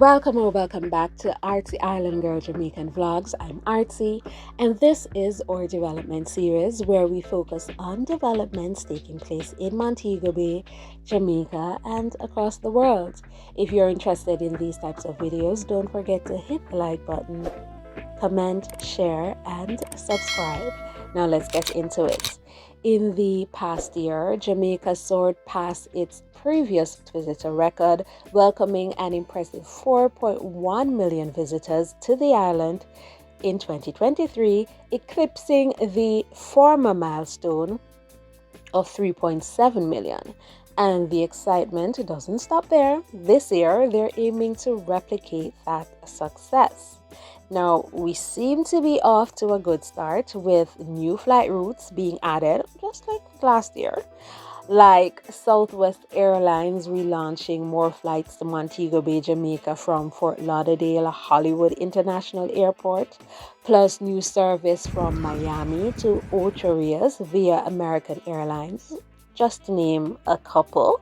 Welcome or welcome back to Artsy Island Girl Jamaican Vlogs. I'm Artsy, and this is our development series where we focus on developments taking place in Montego Bay, Jamaica, and across the world. If you're interested in these types of videos, don't forget to hit the like button, comment, share, and subscribe. Now let's get into it. In the past year, Jamaica soared past its previous visitor record, welcoming an impressive 4.1 million visitors to the island in 2023, eclipsing the former milestone of 3.7 million. And the excitement doesn't stop there. This year, they're aiming to replicate that success. Now, we seem to be off to a good start with new flight routes being added, just like last year, like Southwest Airlines relaunching more flights to Montego Bay, Jamaica from Fort Lauderdale Hollywood International Airport, plus new service from Miami to Ocho Rios via American Airlines, just to name a couple.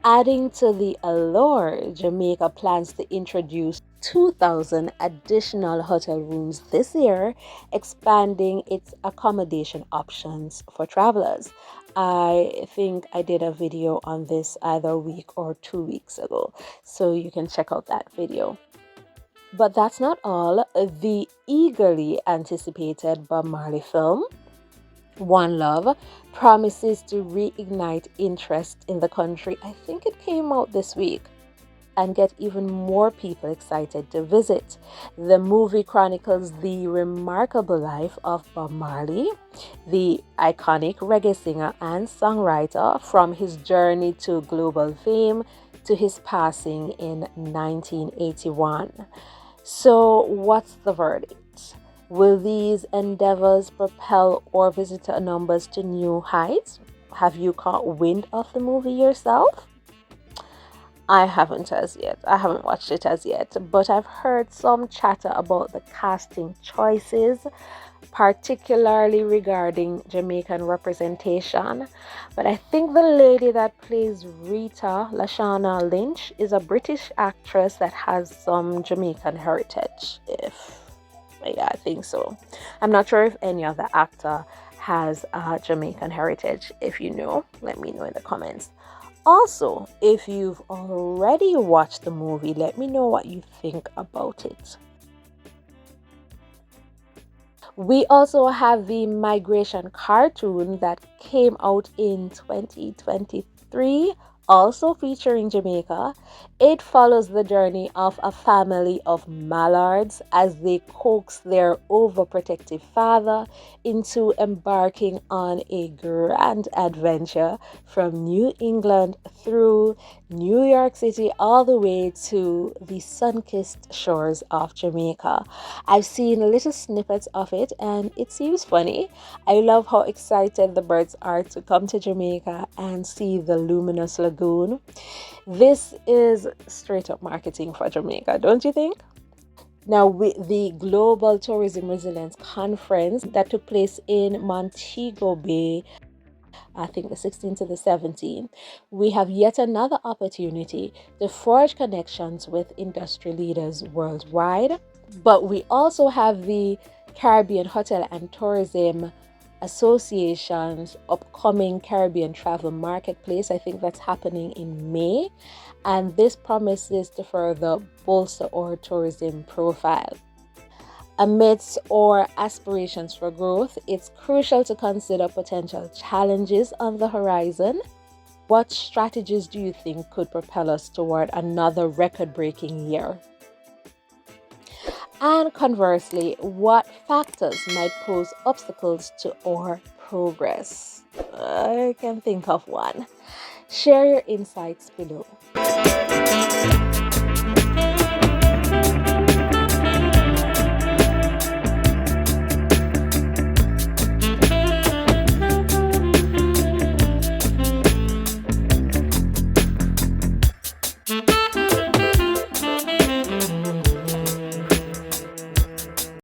Adding to the allure, Jamaica plans to introduce 2,000 additional hotel rooms this year, expanding its accommodation options for travelers. I think I did a video on this either a week or 2 weeks ago, so you can check out that video. But that's not all. The eagerly anticipated Bob Marley film, One Love, promises to reignite interest in the country. I think it came out this week, and get even more people excited to visit. The movie chronicles the remarkable life of Bob Marley, the iconic reggae singer and songwriter, from his journey to global fame to his passing in 1981. So, what's the verdict? Will these endeavors propel our visitor numbers to new heights? Have you caught wind of the movie yourself? I haven't as yet. I haven't watched it as yet, but I've heard some chatter about the casting choices, particularly regarding Jamaican representation. But I think the lady that plays Rita, Lashana Lynch, is a British actress that has some Jamaican heritage. Yeah, I think so. I'm not sure if any other actor has Jamaican heritage. If you know, let me know in the comments. Also, if you've already watched the movie, let me know what you think about it. We also have the migration cartoon that came out in 2023, also featuring Jamaica. It follows the journey of a family of mallards as they coax their overprotective father into embarking on a grand adventure from New England through New York City all the way to the sun-kissed shores of Jamaica. I've seen little snippets of it and it seems funny. I love how excited the birds are to come to Jamaica and see the luminous lagoon. This is straight up marketing for Jamaica, don't you think? Now, with the Global Tourism Resilience Conference that took place in Montego Bay, I think the 16th to the 17th, we have yet another opportunity to forge connections with industry leaders worldwide. But we also have the Caribbean Hotel and Tourism Association's upcoming Caribbean Travel Marketplace. I think that's happening in May, and this promises to further bolster our tourism profile. Amidst our aspirations for growth, it's crucial to consider potential challenges on the horizon. What strategies do you think could propel us toward another record-breaking year? And conversely, what factors might pose obstacles to our progress? I can think of one. Share your insights below.